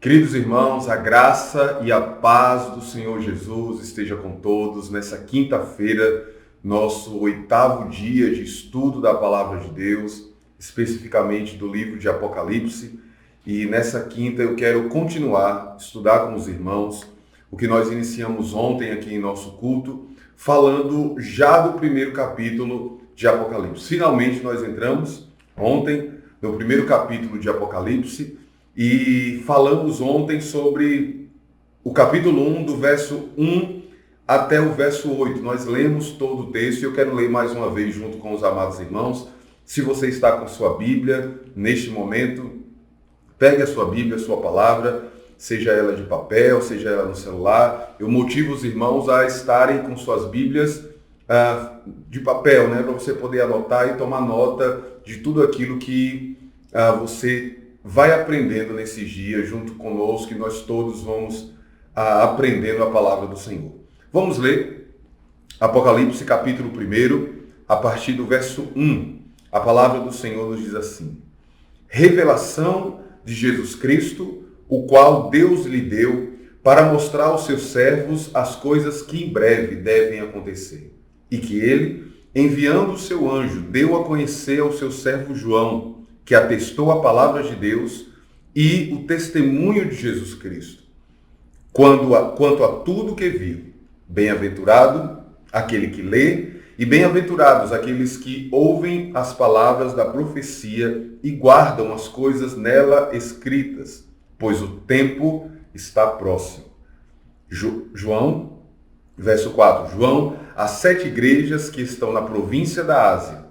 Queridos irmãos, a graça e a paz do Senhor Jesus esteja com todos nessa quinta-feira, nosso 8º dia de estudo da Palavra de Deus, especificamente do livro de Apocalipse. E nessa quinta eu quero continuar a estudar com os irmãos o que nós iniciamos ontem aqui em nosso culto, falando já do primeiro capítulo de Apocalipse. Finalmente nós entramos ontem no primeiro capítulo de Apocalipse, e falamos ontem sobre o capítulo 1, do verso 1 até o verso 8. Nós lemos todo o texto e eu quero ler mais uma vez junto com os amados irmãos. Se você está com sua Bíblia neste momento, pegue a sua Bíblia, a sua palavra, seja ela de papel, seja ela no celular. Eu motivo os irmãos a estarem com suas Bíblias de papel, para você poder anotar e tomar nota de tudo aquilo que você vai aprendendo nesses dias junto conosco, que nós todos vamos aprendendo a palavra do Senhor. Vamos ler Apocalipse capítulo 1, a partir do verso 1. A palavra do Senhor nos diz assim: revelação de Jesus Cristo, o qual Deus lhe deu para mostrar aos seus servos as coisas que em breve devem acontecer, e que ele, enviando o seu anjo, deu a conhecer ao seu servo João, que atestou a palavra de Deus e o testemunho de Jesus Cristo. Quanto a tudo que viu, bem-aventurado aquele que lê, e bem-aventurados aqueles que ouvem as palavras da profecia e guardam as coisas nela escritas, pois o tempo está próximo. João, verso 4. João, às 7 igrejas que estão na província da Ásia,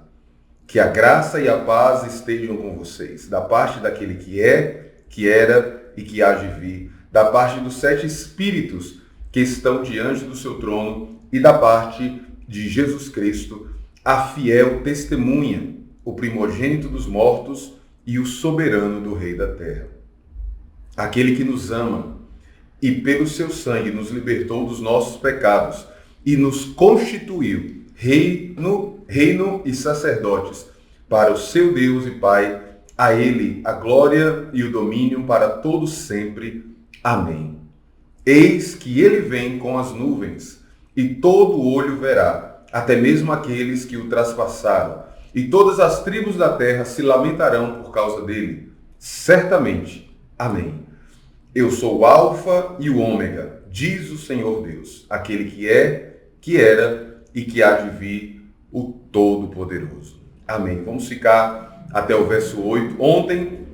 que a graça e a paz estejam com vocês, da parte daquele que é, que era e que há de vir, da parte dos 7 espíritos que estão diante do seu trono e da parte de Jesus Cristo, a fiel testemunha, o primogênito dos mortos e o soberano do Rei da terra. Aquele que nos ama e pelo seu sangue nos libertou dos nossos pecados e nos constituiu reino e sacerdotes para o seu Deus e Pai. A ele a glória e o domínio para todos sempre. Amém. Eis que ele vem com as nuvens, e todo olho verá, até mesmo aqueles que o traspassaram, e todas as tribos da terra se lamentarão por causa dele. Certamente. Amém. Eu sou o Alfa e o Ômega, diz o Senhor Deus, aquele que é, que era e que há de vir, o Todo-Poderoso. Amém. Vamos ficar até o verso 8. Ontem,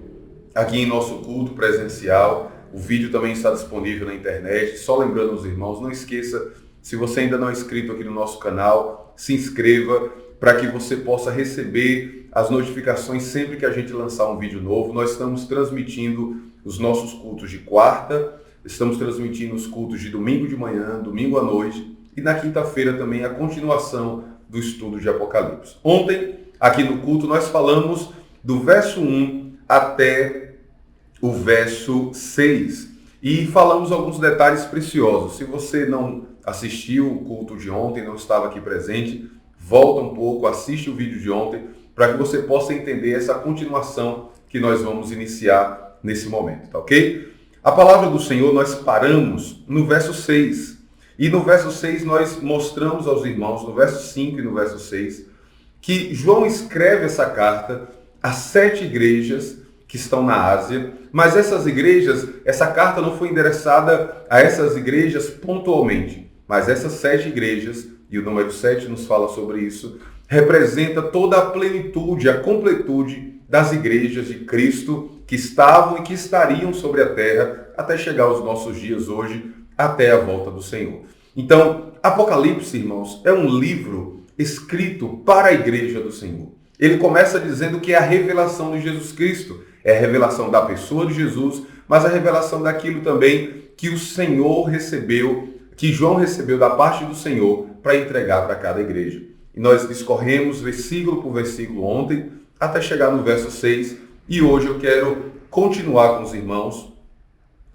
aqui em nosso culto presencial, o vídeo também está disponível na internet. Só lembrando aos irmãos, não esqueça, se você ainda não é inscrito aqui no nosso canal, se inscreva para que você possa receber as notificações sempre que a gente lançar um vídeo novo. Nós estamos transmitindo os nossos cultos de quarta, estamos transmitindo os cultos de domingo de manhã, domingo à noite, e na quinta-feira também a continuação do estudo de Apocalipse. Ontem, aqui no culto, nós falamos do verso 1 até o verso 6. E falamos alguns detalhes preciosos. Se você não assistiu o culto de ontem, não estava aqui presente, volta um pouco, assiste o vídeo de ontem, para que você possa entender essa continuação que nós vamos iniciar nesse momento, tá ok? A palavra do Senhor, nós paramos no verso 6. E no verso 6 nós mostramos aos irmãos, no verso 5 e no verso 6, que João escreve essa carta às 7 igrejas que estão na Ásia, mas essas igrejas, essa carta não foi endereçada a essas igrejas pontualmente, mas essas 7 igrejas, e o número 7 nos fala sobre isso, representa toda a plenitude, a completude das igrejas de Cristo que estavam e que estariam sobre a terra até chegar aos nossos dias hoje, até a volta do Senhor. Então, Apocalipse, irmãos, é um livro escrito para a igreja do Senhor. Ele começa dizendo que é a revelação de Jesus Cristo, é a revelação da pessoa de Jesus, mas a revelação daquilo também que o Senhor recebeu, que João recebeu da parte do Senhor para entregar para cada igreja. E nós discorremos versículo por versículo ontem, até chegar no verso 6, e hoje eu quero continuar com os irmãos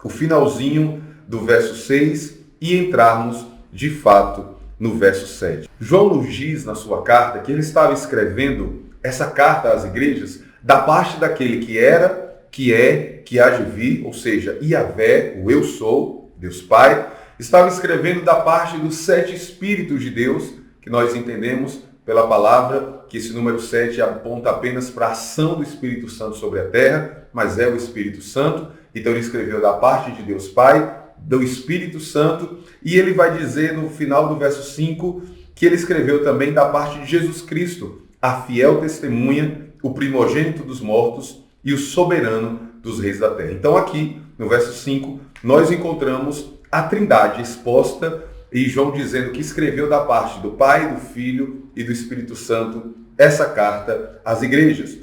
o finalzinho do verso 6 e entrarmos de fato no verso 7. João nos diz na sua carta que ele estava escrevendo essa carta às igrejas da parte daquele que era, que é, que há de vir, ou seja, Yahvé, o eu sou, Deus Pai, estava escrevendo da parte dos 7 Espíritos de Deus, que nós entendemos pela palavra que esse número 7 aponta apenas para a ação do Espírito Santo sobre a terra, mas é o Espírito Santo. Então ele escreveu da parte de Deus Pai, do Espírito Santo, e ele vai dizer no final do verso 5 que ele escreveu também da parte de Jesus Cristo, a fiel testemunha, o primogênito dos mortos e o soberano dos reis da terra. Então aqui, no verso 5, nós encontramos a Trindade exposta e João dizendo que escreveu da parte do Pai, do Filho e do Espírito Santo essa carta às igrejas.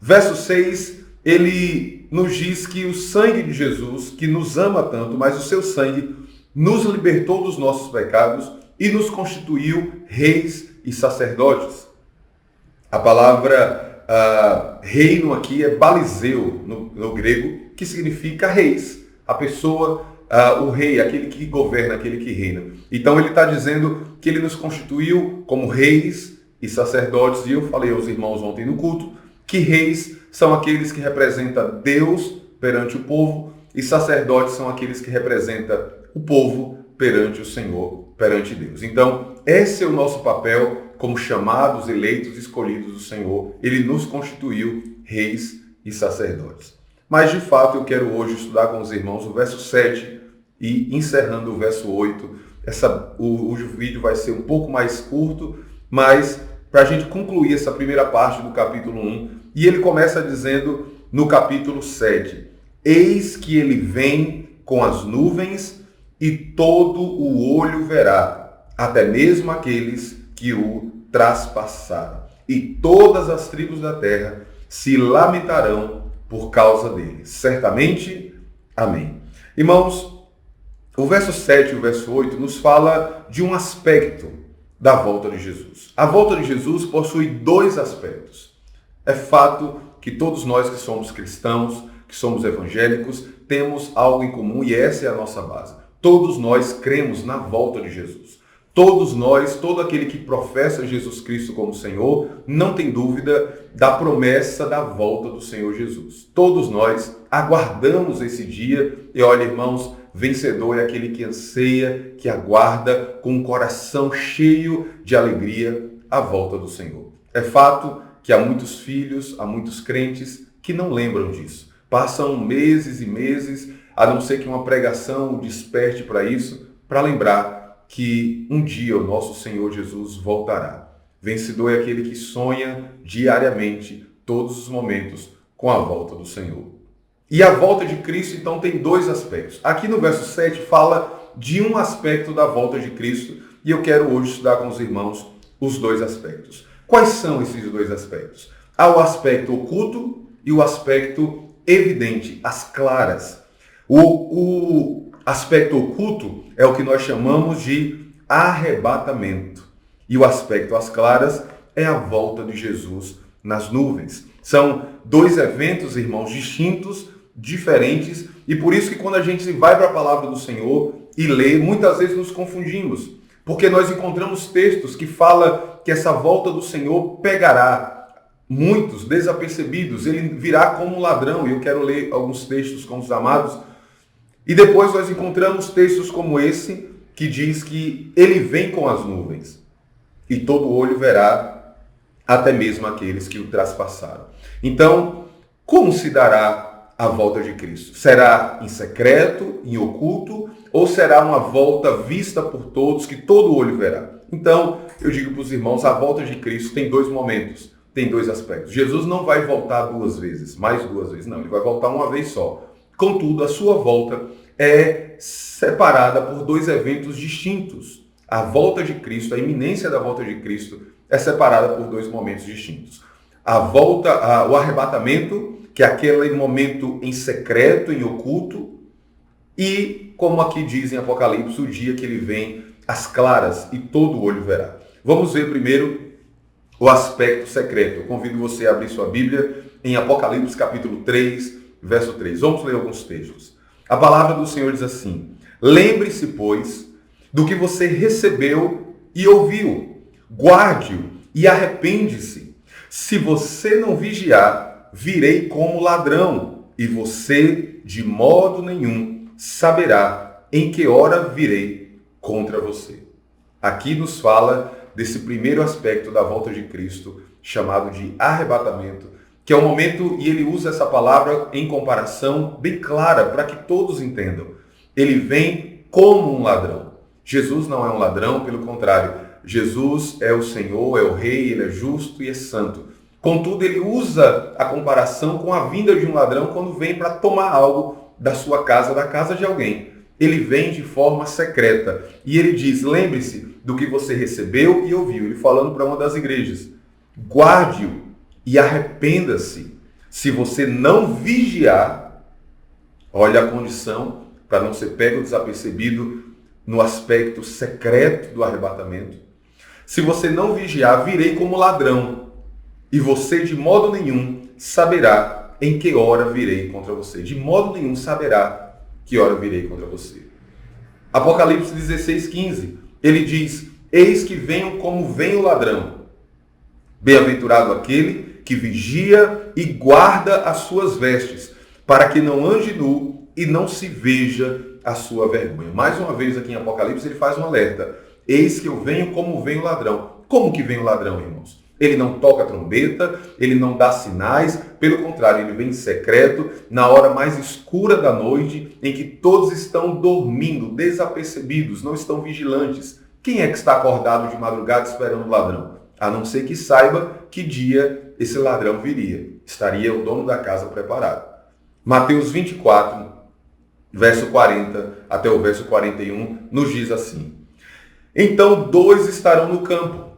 Verso 6, ele nos diz que o sangue de Jesus, que nos ama tanto, mas o seu sangue nos libertou dos nossos pecados e nos constituiu reis e sacerdotes. A palavra reino aqui é baliseu no grego, que significa reis. A pessoa, o rei, aquele que governa, aquele que reina. Então ele está dizendo que ele nos constituiu como reis e sacerdotes. E eu falei aos irmãos ontem no culto que reis são aqueles que representam Deus perante o povo e sacerdotes são aqueles que representam o povo perante o Senhor, perante Deus. Então, esse é o nosso papel como chamados, eleitos, escolhidos do Senhor. Ele nos constituiu reis e sacerdotes. Mas, de fato, eu quero hoje estudar com os irmãos o verso 7 e, encerrando o verso 8, o vídeo vai ser um pouco mais curto, mas para a gente concluir essa primeira parte do capítulo 1, e ele começa dizendo no capítulo 7, eis que ele vem com as nuvens e todo o olho verá, até mesmo aqueles que o traspassaram. E todas as tribos da terra se lamentarão por causa dele. Certamente, amém. Irmãos, o verso 7 e o verso 8 nos fala de um aspecto da volta de Jesus. A volta de Jesus possui 2 aspectos. É fato que todos nós que somos cristãos, que somos evangélicos, temos algo em comum e essa é a nossa base. Todos nós cremos na volta de Jesus. Todos nós, todo aquele que professa Jesus Cristo como Senhor, não tem dúvida da promessa da volta do Senhor Jesus. Todos nós aguardamos esse dia e olha, irmãos, vencedor é aquele que anseia, que aguarda com um coração cheio de alegria a volta do Senhor. É fato que há muitos filhos, há muitos crentes que não lembram disso. Passam meses e meses, a não ser que uma pregação o desperte para isso, para lembrar que um dia o nosso Senhor Jesus voltará. Vencedor é aquele que sonha diariamente, todos os momentos, com a volta do Senhor. E a volta de Cristo, então, tem 2 aspectos. Aqui no verso 7 fala de um aspecto da volta de Cristo e eu quero hoje estudar com os irmãos os 2 aspectos. Quais são esses 2 aspectos? Há o aspecto oculto e o aspecto evidente, as claras. O aspecto oculto é o que nós chamamos de arrebatamento. E o aspecto às claras é a volta de Jesus nas nuvens. São 2 eventos, irmãos, distintos, diferentes, e por isso que quando a gente vai para a palavra do Senhor e lê, muitas vezes nos confundimos, porque nós encontramos textos que falam que essa volta do Senhor pegará muitos desapercebidos, ele virá como um ladrão, e eu quero ler alguns textos com os amados, e depois nós encontramos textos como esse, que diz que ele vem com as nuvens, e todo olho verá, até mesmo aqueles que o traspassaram. Então, como se dará a volta de Cristo? Será em secreto, em oculto, ou será uma volta vista por todos, que todo olho verá? Então, eu digo para os irmãos, a volta de Cristo tem 2 momentos, tem 2 aspectos. Jesus não vai voltar 2 vezes, mais 2 vezes, não, ele vai voltar uma vez só. Contudo, a sua volta é separada por 2 eventos distintos. A volta de Cristo, a iminência da volta de Cristo, é separada por 2 momentos distintos. A volta, o arrebatamento, que é aquele momento em secreto, em oculto, e, como aqui diz em Apocalipse, o dia que ele vem às claras e todo olho verá. Vamos ver primeiro o aspecto secreto. Eu convido você a abrir sua Bíblia em Apocalipse capítulo 3, verso 3. Vamos ler alguns textos. A palavra do Senhor diz assim: lembre-se, pois, do que você recebeu e ouviu, guarde-o e arrepende-se. Se você não vigiar, virei como ladrão, e você de modo nenhum saberá em que hora virei contra você. Aqui nos fala desse primeiro aspecto da volta de Cristo, chamado de arrebatamento, que é o momento, e ele usa essa palavra em comparação bem clara, para que todos entendam. Ele vem como um ladrão. Jesus não é um ladrão, pelo contrário. Jesus é o Senhor, é o Rei, ele é justo e é santo. Contudo, ele usa a comparação com a vinda de um ladrão quando vem para tomar algo da sua casa, da casa de alguém. Ele vem de forma secreta. E ele diz, lembre-se do que você recebeu e ouviu. Ele falando para uma das igrejas. Guarde-o e arrependa-se. Se você não vigiar, olha a condição para não ser pego desapercebido no aspecto secreto do arrebatamento. Se você não vigiar, virei como ladrão, e você de modo nenhum saberá em que hora virei contra você. De modo nenhum saberá que hora virei contra você. Apocalipse 16:15, ele diz, eis que venho como vem o ladrão. Bem-aventurado aquele que vigia e guarda as suas vestes, para que não ande nu e não se veja a sua vergonha. Mais uma vez aqui em Apocalipse ele faz um alerta. Eis que eu venho como vem o ladrão. Como que vem o ladrão, irmãos? Ele não toca trombeta, ele não dá sinais, pelo contrário, ele vem em secreto, na hora mais escura da noite, em que todos estão dormindo, desapercebidos, não estão vigilantes. Quem é que está acordado de madrugada esperando o ladrão? A não ser que saiba que dia esse ladrão viria. Estaria o dono da casa preparado. Mateus 24, verso 40 até o verso 41, nos diz assim. Então 2 estarão no campo.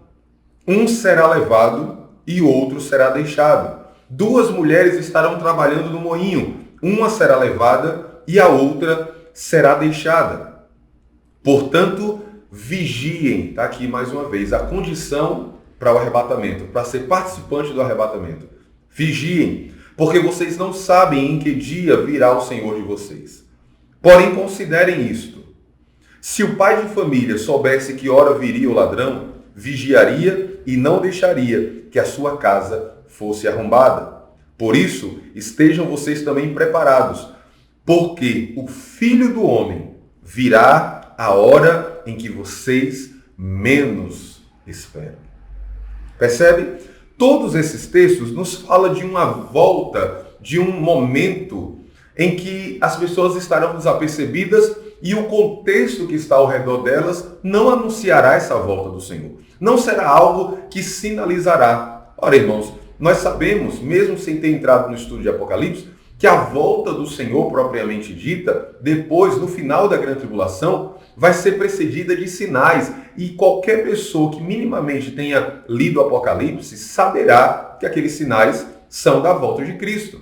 Um será levado e outro será deixado. 2 mulheres estarão trabalhando no moinho. Uma será levada e a outra será deixada. Portanto, vigiem. Está aqui mais uma vez a condição para o arrebatamento, para ser participante do arrebatamento. Vigiem, porque vocês não sabem em que dia virá o Senhor de vocês. Porém, considerem isto. Se o pai de família soubesse que hora viria o ladrão, vigiaria e não deixaria que a sua casa fosse arrombada. Por isso, estejam vocês também preparados, porque o Filho do Homem virá a hora em que vocês menos esperam. Percebe? Todos esses textos nos falam de uma volta, de um momento em que as pessoas estarão desapercebidas e o contexto que está ao redor delas não anunciará essa volta do Senhor. Não será algo que sinalizará. Ora, irmãos, nós sabemos, mesmo sem ter entrado no estudo de Apocalipse, que a volta do Senhor propriamente dita, depois, no final da grande tribulação, vai ser precedida de sinais. E qualquer pessoa que minimamente tenha lido Apocalipse saberá que aqueles sinais são da volta de Cristo.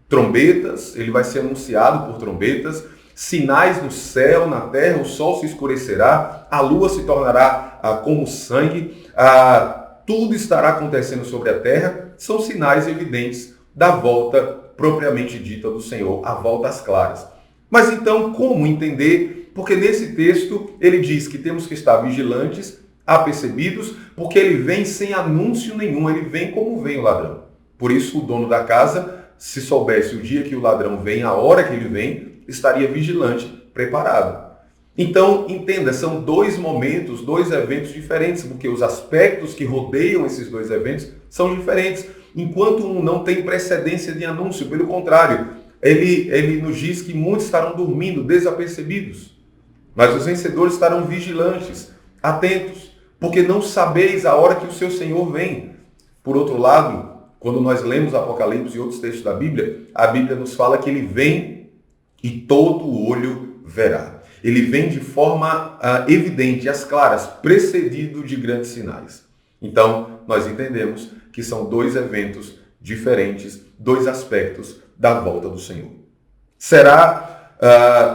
Trombetas, ele vai ser anunciado por trombetas, sinais no céu, na terra, o sol se escurecerá, a lua se tornará como sangue, tudo estará acontecendo sobre a terra, são sinais evidentes da volta propriamente dita do Senhor, a volta às claras. Mas então, como entender? Porque nesse texto ele diz que temos que estar vigilantes, apercebidos, porque ele vem sem anúncio nenhum, ele vem como vem o ladrão. Por isso o dono da casa, se soubesse o dia que o ladrão vem, a hora que ele vem, estaria vigilante, preparado. Então, entenda, são 2 momentos, 2 eventos diferentes, porque os aspectos que rodeiam esses 2 eventos são diferentes. Enquanto um não tem precedência de anúncio, pelo contrário, ele nos diz que muitos estarão dormindo, desapercebidos. Mas os vencedores estarão vigilantes, atentos, porque não sabeis a hora que o seu Senhor vem. Por outro lado, quando nós lemos Apocalipse e outros textos da Bíblia, a Bíblia nos fala que ele vem e todo olho verá. Ele vem de forma evidente, às claras, precedido de grandes sinais. Então, nós entendemos que são 2 eventos diferentes, 2 aspectos da volta do Senhor. Será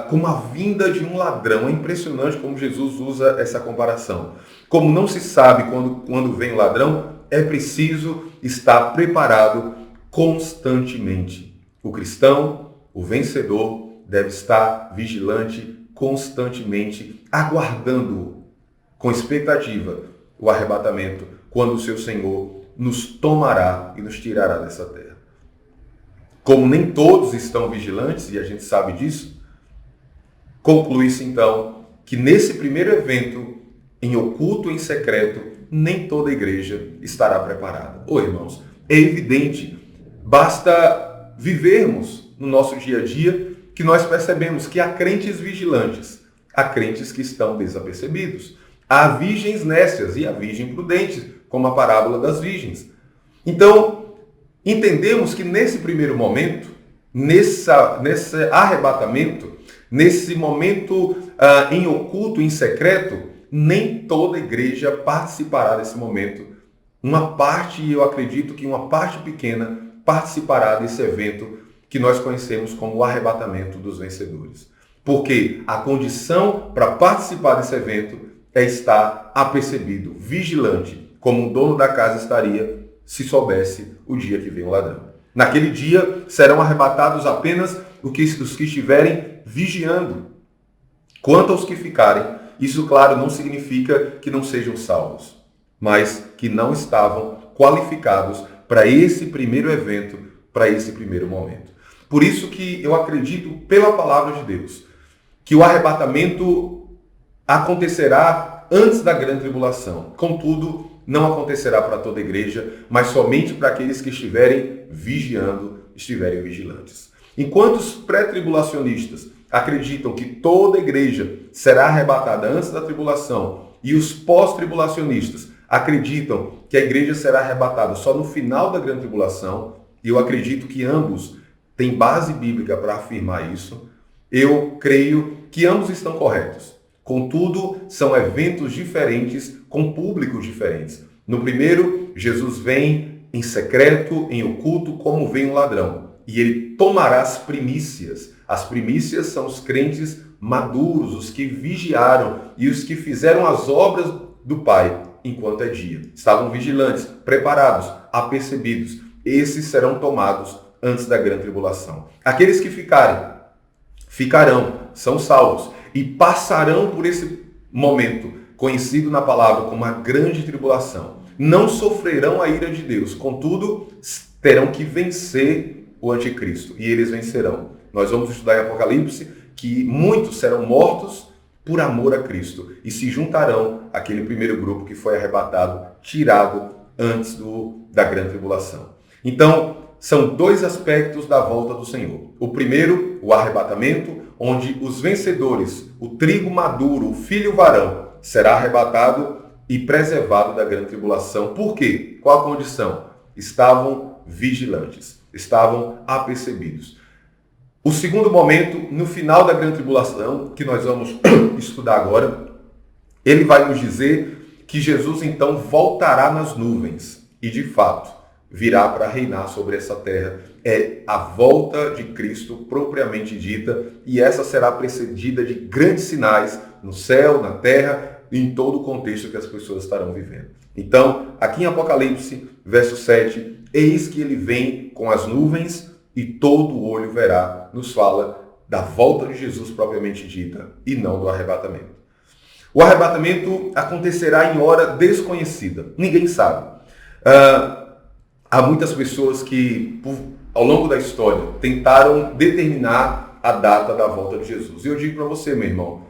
como a vinda de um ladrão. É impressionante como Jesus usa essa comparação. Como não se sabe quando vem o ladrão, é preciso estar preparado constantemente. O cristão, o vencedor, deve estar vigilante constantemente, aguardando com expectativa o arrebatamento, quando o seu Senhor nos tomará e nos tirará dessa terra. como nem todos estão vigilantes, e a gente sabe disso, conclui-se então que nesse primeiro evento, em oculto, em secreto, nem toda a igreja estará preparada. Irmãos, é evidente, basta vivermos no nosso dia a dia que nós percebemos que há crentes vigilantes, há crentes que estão desapercebidos, há virgens nécias e há virgens prudentes, como a parábola das virgens. Então, entendemos que nesse primeiro momento, nesse arrebatamento, nesse momento em oculto, em secreto, nem toda a igreja participará desse momento. Uma parte, eu acredito que uma parte pequena, participará desse evento que nós conhecemos como o arrebatamento dos vencedores. Porque a condição para participar desse evento é estar apercebido, vigilante, como o dono da casa estaria se soubesse o dia que vem o ladrão. Naquele dia serão arrebatados apenas os que estiverem vigiando. Quanto aos que ficarem, isso, claro, não significa que não sejam salvos, mas que não estavam qualificados para esse primeiro evento, para esse primeiro momento. Por isso que eu acredito, pela palavra de Deus, que o arrebatamento acontecerá antes da grande tribulação. Contudo, não acontecerá para toda a igreja, mas somente para aqueles que estiverem vigiando, estiverem vigilantes. Enquanto os pré-tribulacionistas acreditam que toda a igreja será arrebatada antes da tribulação e os pós-tribulacionistas acreditam que a igreja será arrebatada só no final da grande tribulação, e eu acredito que ambos têm base bíblica para afirmar isso, eu creio que ambos estão corretos. Contudo, são eventos diferentes, com públicos diferentes. No primeiro, Jesus vem em secreto, em oculto, como vem um ladrão. E ele tomará as primícias. As primícias são os crentes maduros, os que vigiaram e os que fizeram as obras do Pai enquanto é dia. Estavam vigilantes, preparados, apercebidos. Esses serão tomados antes da grande tribulação. Aqueles que ficarão, são salvos e passarão por esse momento, conhecido na palavra como a grande tribulação. Não sofrerão a ira de Deus, contudo, terão que vencer o anticristo, e eles vencerão. Nós vamos estudar em Apocalipse que muitos serão mortos por amor a Cristo e se juntarão àquele primeiro grupo que foi arrebatado, tirado antes da grande tribulação. Então, são dois aspectos da volta do Senhor. O primeiro, o arrebatamento, onde os vencedores, o trigo maduro, o filho varão, será arrebatado e preservado da grande tribulação. Por quê? Qual a condição? Estavam vigilantes, estavam apercebidos. O segundo momento, no final da grande tribulação, que nós vamos estudar agora, ele vai nos dizer que Jesus então voltará nas nuvens e, de fato, virá para reinar sobre essa terra. É a volta de Cristo propriamente dita, e essa será precedida de grandes sinais no céu, na terra e em todo o contexto que as pessoas estarão vivendo. Então, aqui em Apocalipse, verso 7, eis que ele vem com as nuvens e todo o olho verá, nos fala da volta de Jesus propriamente dita e não do arrebatamento. O arrebatamento acontecerá em hora desconhecida, ninguém sabe. Há muitas pessoas que, ao longo da história, tentaram determinar a data da volta de Jesus. E eu digo para você, meu irmão,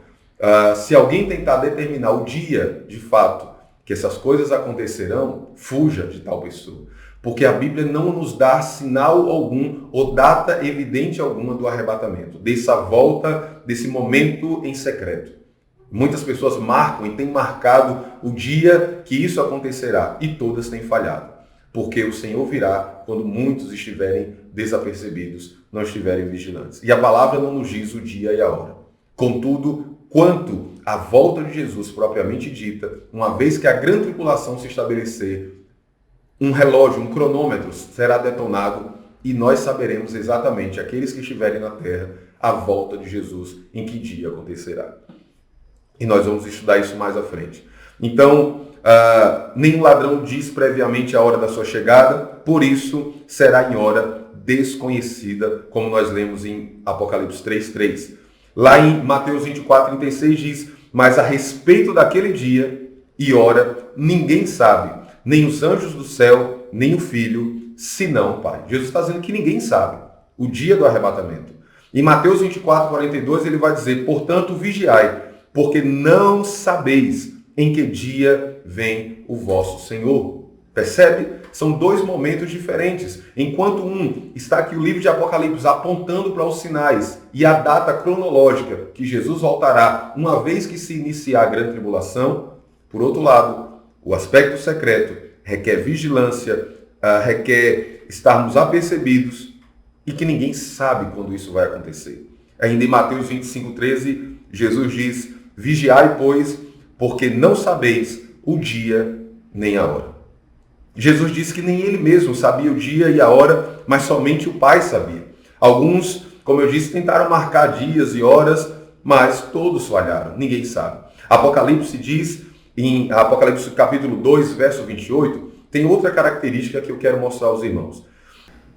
se alguém tentar determinar o dia, de fato, que essas coisas acontecerão, fuja de tal pessoa. Porque a Bíblia não nos dá sinal algum ou data evidente alguma do arrebatamento, dessa volta, desse momento em secreto. Muitas pessoas marcam e têm marcado o dia que isso acontecerá, e todas têm falhado. Porque o Senhor virá quando muitos estiverem desapercebidos, não estiverem vigilantes. E a palavra não nos diz o dia e a hora. Contudo, quanto à volta de Jesus propriamente dita, uma vez que a grande tribulação se estabelecer, um relógio, um cronômetro será detonado e nós saberemos exatamente, aqueles que estiverem na terra, a volta de Jesus, em que dia acontecerá. E nós vamos estudar isso mais à frente. Então, nenhum ladrão diz previamente a hora da sua chegada, por isso será em hora desconhecida, como nós lemos em Apocalipse 3:3. Lá em Mateus 24:36 diz, mas a respeito daquele dia e hora, ninguém sabe, nem os anjos do céu, nem o Filho, senão o Pai. Jesus está dizendo que ninguém sabe. o dia do arrebatamento. Em Mateus 24, 42, ele vai dizer: portanto, vigiai, porque não sabeis em que dia vem o vosso Senhor. Percebe? São dois momentos diferentes. Enquanto um está aqui o livro de Apocalipse apontando para os sinais e a data cronológica que Jesus voltará uma vez que se iniciar a grande tribulação, por outro lado, o aspecto secreto requer vigilância, requer estarmos apercebidos e que ninguém sabe quando isso vai acontecer. Ainda em Mateus 25, 13, Jesus diz: vigiai, pois, porque não sabeis o dia nem a hora. Jesus disse que nem ele mesmo sabia o dia e a hora, mas somente o Pai sabia. Alguns, como eu disse, tentaram marcar dias e horas, mas todos falharam, ninguém sabe. Apocalipse diz, em Apocalipse capítulo 2, verso 28, tem outra característica que eu quero mostrar aos irmãos.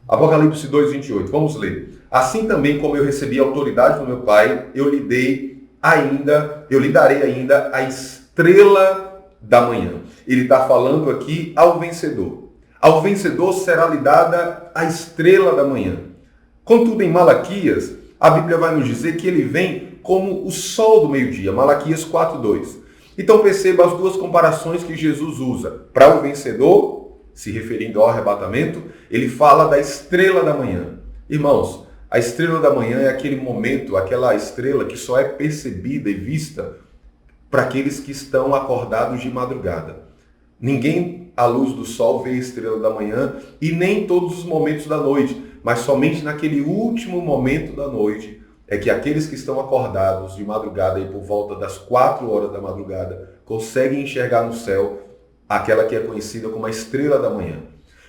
Apocalipse 2, 28, vamos ler. Assim também como eu recebi a autoridade do meu Pai, eu lhe darei ainda a estrela da manhã. Ele está falando aqui ao vencedor. Ao vencedor será lhe dada a estrela da manhã. Contudo, em Malaquias, a Bíblia vai nos dizer que ele vem como o sol do meio-dia. Malaquias 4:2. Então perceba as duas comparações que Jesus usa. Para o vencedor, se referindo ao arrebatamento, ele fala da estrela da manhã. Irmãos, a estrela da manhã é aquele momento, aquela estrela que só é percebida e vista para aqueles que estão acordados de madrugada. Ninguém, à luz do sol, vê a estrela da manhã e nem em todos os momentos da noite, mas somente naquele último momento da noite é que aqueles que estão acordados de madrugada e por volta das 4 horas da madrugada conseguem enxergar no céu aquela que é conhecida como a estrela da manhã.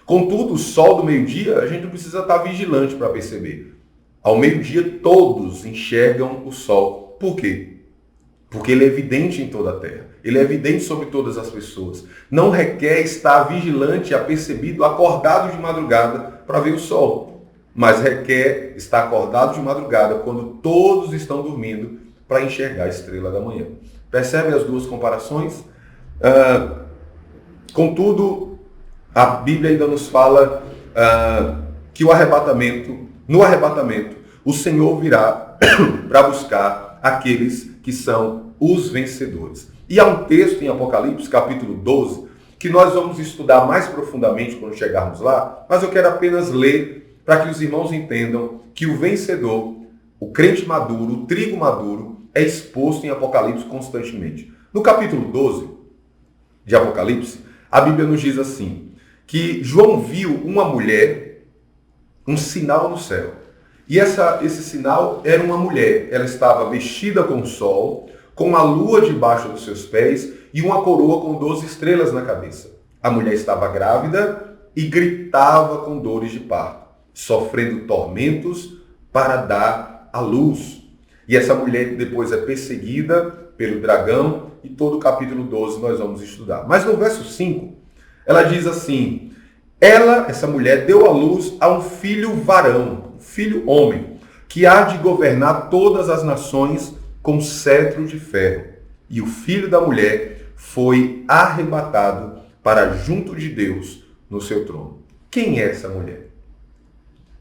Contudo, o sol do meio-dia, a gente não precisa estar vigilante para perceber. Ao meio-dia, todos enxergam o sol. Por quê? Porque ele é evidente em toda a terra. Ele é evidente sobre todas as pessoas. Não requer estar vigilante, apercebido, acordado de madrugada para ver o sol. Mas requer estar acordado de madrugada quando todos estão dormindo para enxergar a estrela da manhã. Percebe as duas comparações? Contudo, a Bíblia ainda nos fala que no arrebatamento, o Senhor virá para buscar aqueles que são os vencedores. E há um texto em Apocalipse, capítulo 12, que nós vamos estudar mais profundamente quando chegarmos lá, mas eu quero apenas ler para que os irmãos entendam que o vencedor, o crente maduro, o trigo maduro, é exposto em Apocalipse constantemente. No capítulo 12 de Apocalipse, a Bíblia nos diz assim, que João viu uma mulher, um sinal no céu. E esse sinal era uma mulher. Ela estava vestida com o sol, com a lua debaixo dos seus pés e uma coroa com 12 estrelas na cabeça. A mulher estava grávida e gritava com dores de parto, sofrendo tormentos para dar à luz. E essa mulher depois é perseguida pelo dragão e todo o capítulo 12 nós vamos estudar. Mas no verso 5, ela diz assim, essa mulher, deu à luz a um filho varão, um filho homem, que há de governar todas as nações com cetro de ferro. E o filho da mulher foi arrebatado para junto de Deus no seu trono. Quem é essa mulher?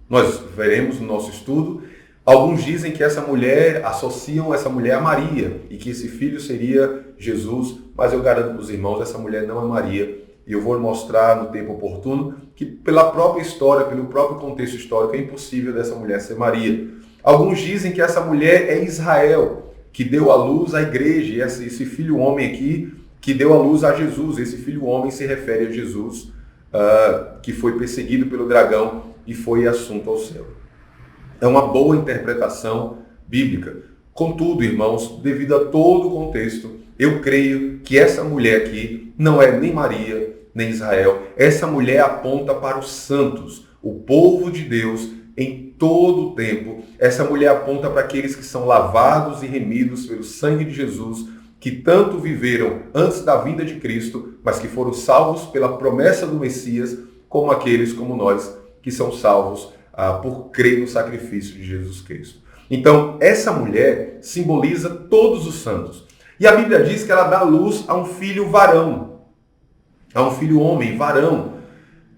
Nós veremos no nosso estudo. Alguns dizem que associam essa mulher a Maria e que esse filho seria Jesus, mas eu garanto para os irmãos, essa mulher não é Maria. E eu vou mostrar no tempo oportuno que pela própria história, pelo próprio contexto histórico, é impossível dessa mulher ser Maria. Alguns dizem que essa mulher é Israel, que deu à luz à igreja, e esse filho homem aqui, que deu à luz a Jesus. Esse filho homem se refere a Jesus, que foi perseguido pelo dragão e foi assunto ao céu. É uma boa interpretação bíblica. Contudo, irmãos, devido a todo o contexto, eu creio que essa mulher aqui não é nem Maria, nem Israel. Essa mulher aponta para os santos, o povo de Deus em todo o tempo. Essa mulher aponta para aqueles que são lavados e remidos pelo sangue de Jesus, que tanto viveram antes da vinda de Cristo, mas que foram salvos pela promessa do Messias, como aqueles como nós, que são salvos por crer no sacrifício de Jesus Cristo. Então, essa mulher simboliza todos os santos. E a Bíblia diz que ela dá luz a um filho varão, a um filho homem, varão.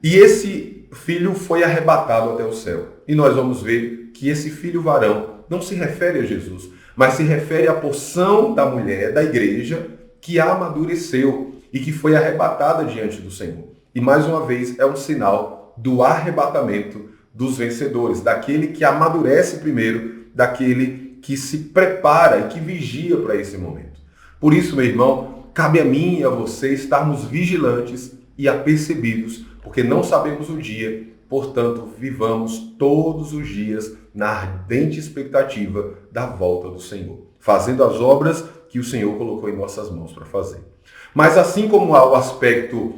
E esse filho foi arrebatado até o céu. E nós vamos ver que esse filho varão não se refere a Jesus, mas se refere à porção da mulher, da igreja, que amadureceu e que foi arrebatada diante do Senhor. E mais uma vez é um sinal do arrebatamento dos vencedores, daquele que amadurece primeiro, daquele que se prepara e que vigia para esse momento. Por isso, meu irmão, cabe a mim e a você estarmos vigilantes e apercebidos, porque não sabemos o dia, portanto, vivamos todos os dias na ardente expectativa da volta do Senhor, fazendo as obras que o Senhor colocou em nossas mãos para fazer. Mas assim como há o aspecto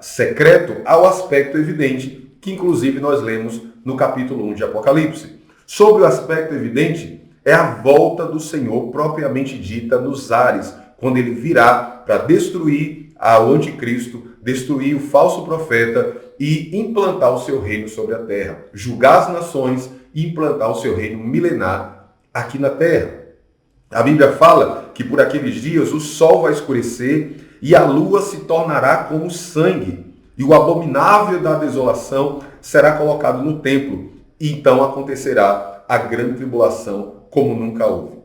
secreto, há o aspecto evidente, que inclusive nós lemos no capítulo 1 de Apocalipse. Sobre o aspecto evidente, é a volta do Senhor propriamente dita nos ares, quando ele virá para destruir o anticristo, destruir o falso profeta e implantar o seu reino sobre a terra, julgar as nações e implantar o seu reino milenar aqui na terra. A Bíblia fala que por aqueles dias o sol vai escurecer e a lua se tornará como sangue, e o abominável da desolação será colocado no templo, e então acontecerá a grande tribulação como nunca houve.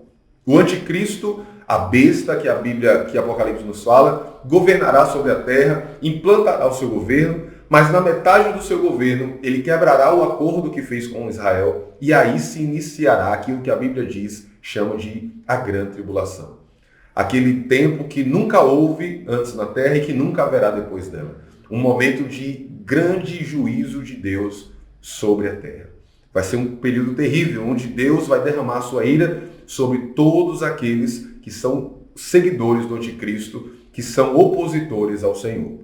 O anticristo, a besta que Apocalipse nos fala, governará sobre a terra, implantará o seu governo, mas na metade do seu governo ele quebrará o acordo que fez com Israel, e aí se iniciará aquilo que a Bíblia chama de a grande tribulação. Aquele tempo que nunca houve antes na terra e que nunca haverá depois dela. Um momento de grande juízo de Deus sobre a terra. Vai ser um período terrível, onde Deus vai derramar a sua ira sobre todos aqueles que são seguidores do anticristo, que são opositores ao Senhor.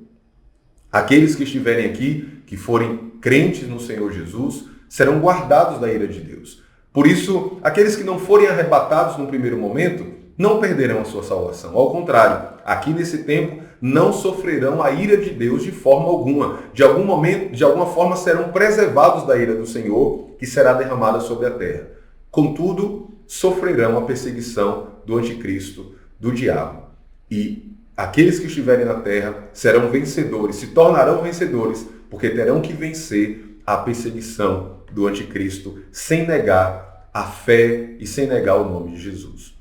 Aqueles que estiverem aqui, que forem crentes no Senhor Jesus, serão guardados da ira de Deus. Por isso, aqueles que não forem arrebatados no primeiro momento, não perderão a sua salvação. Ao contrário, aqui nesse tempo, não sofrerão a ira de Deus de forma alguma. De alguma forma serão preservados da ira do Senhor, que será derramada sobre a terra. Contudo, sofrerão a perseguição do anticristo, do diabo. E aqueles que estiverem na terra serão vencedores, se tornarão vencedores, porque terão que vencer a perseguição do anticristo sem negar a fé e sem negar o nome de Jesus.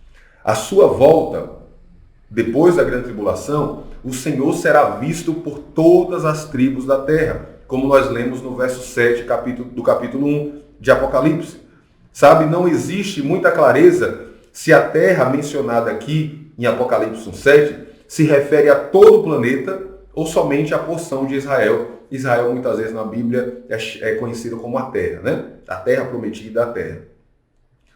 A sua volta, depois da grande tribulação, o Senhor será visto por todas as tribos da terra, como nós lemos no verso 7 do capítulo 1 de Apocalipse. Sabe, não existe muita clareza se a terra mencionada aqui em Apocalipse 1:7 se refere a todo o planeta ou somente à porção de Israel. Israel, muitas vezes na Bíblia, é conhecido como a terra, né? A terra prometida, a terra.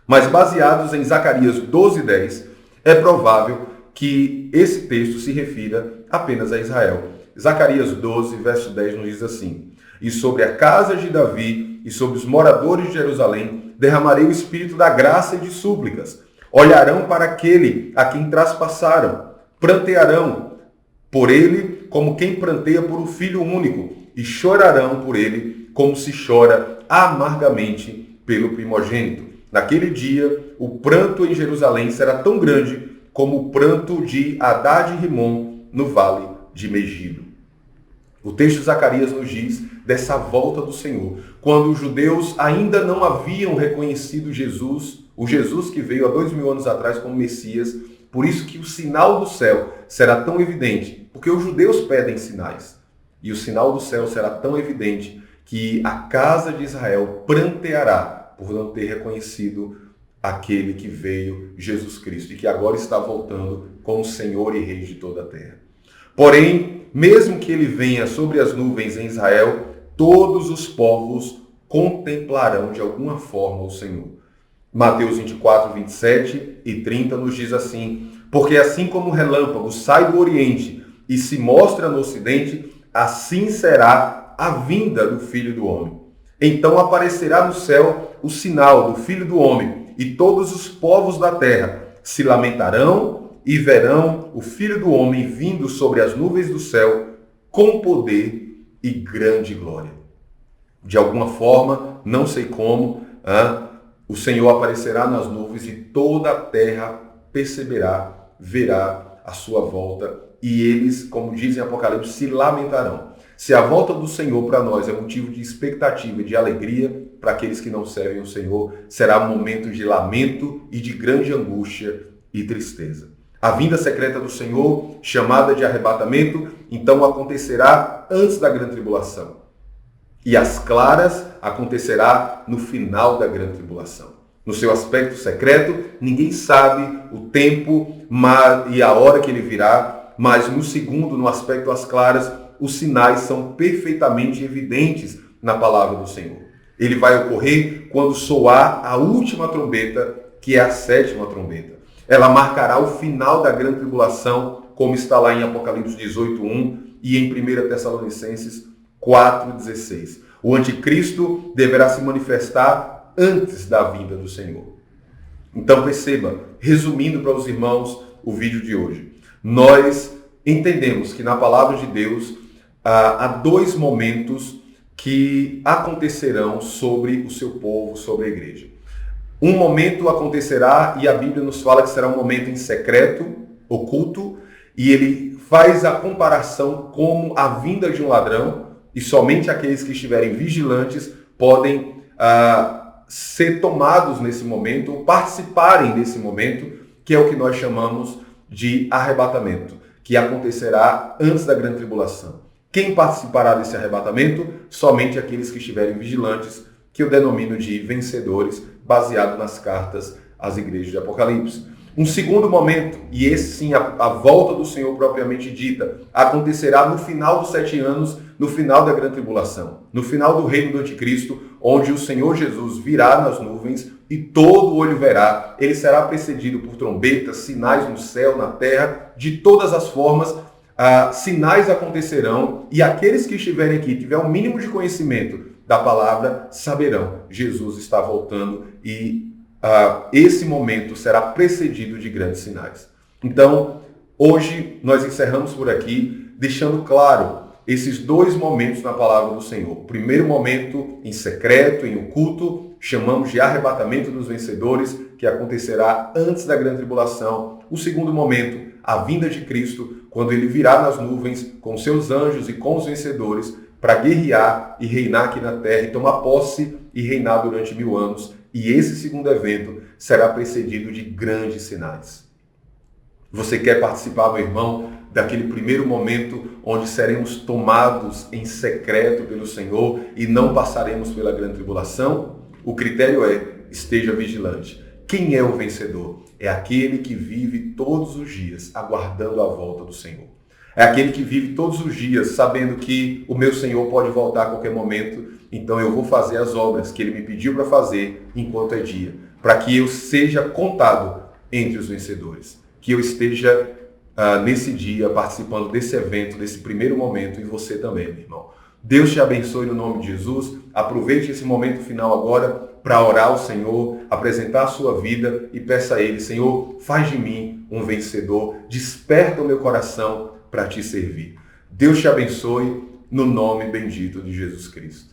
Mas baseados em Zacarias 12:10, é provável que esse texto se refira apenas a Israel. Zacarias 12, verso 10 nos diz assim: "E sobre a casa de Davi e sobre os moradores de Jerusalém derramarei o espírito da graça e de súplicas. Olharão para aquele a quem traspassaram, prantearão por ele como quem pranteia por um filho único, e chorarão por ele como se chora amargamente pelo primogênito. Naquele dia, o pranto em Jerusalém será tão grande como o pranto de Hadad e Rimom no vale de Megido." O texto de Zacarias nos diz dessa volta do Senhor, quando os judeus ainda não haviam reconhecido Jesus, o Jesus que veio há 2000 anos atrás como Messias. Por isso que o sinal do céu será tão evidente, porque os judeus pedem sinais. E o sinal do céu será tão evidente que a casa de Israel pranteará por não ter reconhecido aquele que veio, Jesus Cristo, e que agora está voltando como Senhor e Rei de toda a terra. Porém, mesmo que ele venha sobre as nuvens em Israel, todos os povos contemplarão de alguma forma o Senhor. Mateus 24, 27 e 30 nos diz assim: "Porque assim como o relâmpago sai do Oriente e se mostra no Ocidente, assim será a vinda do Filho do Homem. Então aparecerá no céu o sinal do Filho do Homem, e todos os povos da terra se lamentarão e verão o Filho do Homem vindo sobre as nuvens do céu com poder e grande glória." De alguma forma, não sei como, o Senhor aparecerá nas nuvens e toda a terra perceberá, verá a sua volta, e eles, como dizem em Apocalipse, se lamentarão. Se a volta do Senhor para nós é motivo de expectativa e de alegria, para aqueles que não servem o Senhor, será um momento de lamento e de grande angústia e tristeza. A vinda secreta do Senhor, chamada de arrebatamento, então acontecerá antes da grande tribulação. E as claras acontecerá no final da grande tribulação. No seu aspecto secreto, ninguém sabe o tempo e a hora que ele virá, mas no segundo, no aspecto às claras, os sinais são perfeitamente evidentes na palavra do Senhor. Ele vai ocorrer quando soar a última trombeta, que é a sétima trombeta. Ela marcará o final da grande tribulação, como está lá em Apocalipse 18:1 e em 1 Tessalonicenses 4:16. O anticristo deverá se manifestar antes da vinda do Senhor. Então perceba, resumindo para os irmãos o vídeo de hoje, nós entendemos que na palavra de Deus há dois momentos que acontecerão sobre o seu povo, sobre a igreja. Um momento acontecerá e a Bíblia nos fala que será um momento em secreto, oculto, e ele faz a comparação como a vinda de um ladrão, e somente aqueles que estiverem vigilantes podem ser tomados nesse momento, ou participarem desse momento, que é o que nós chamamos de arrebatamento, que acontecerá antes da grande tribulação. Quem participará desse arrebatamento? Somente aqueles que estiverem vigilantes, que eu denomino de vencedores, baseado nas cartas às igrejas de Apocalipse. Um segundo momento, e esse sim, a volta do Senhor propriamente dita, acontecerá no final dos 7 anos, no final da grande tribulação, no final do reino do anticristo, onde o Senhor Jesus virá nas nuvens e todo olho verá. Ele será precedido por trombetas, sinais no céu, na terra, de todas as formas, sinais acontecerão, e aqueles que estiverem aqui, tiver um mínimo de conhecimento da palavra, saberão, Jesus está voltando e esse momento será precedido de grandes sinais. Então, hoje nós encerramos por aqui, deixando claro esses dois momentos na palavra do Senhor. O primeiro momento em secreto, em oculto, chamamos de arrebatamento dos vencedores, que acontecerá antes da grande tribulação. O segundo momento, a vinda de Cristo, quando ele virá nas nuvens com seus anjos e com os vencedores para guerrear e reinar aqui na terra e tomar posse e reinar durante 1000 anos. E esse segundo evento será precedido de grandes sinais. Você quer participar, meu irmão, daquele primeiro momento onde seremos tomados em secreto pelo Senhor e não passaremos pela grande tribulação? O critério é, esteja vigilante. Quem é o vencedor? É aquele que vive todos os dias aguardando a volta do Senhor. É aquele que vive todos os dias sabendo que o meu Senhor pode voltar a qualquer momento, então eu vou fazer as obras que Ele me pediu para fazer enquanto é dia, para que eu seja contado entre os vencedores, que eu esteja nesse dia participando desse evento, desse primeiro momento, e você também, meu irmão. Deus te abençoe no nome de Jesus. Aproveite esse momento final agora para orar ao Senhor, apresentar a sua vida e peça a Ele, Senhor, faz de mim um vencedor, desperta o meu coração para te servir. Deus te abençoe no nome bendito de Jesus Cristo.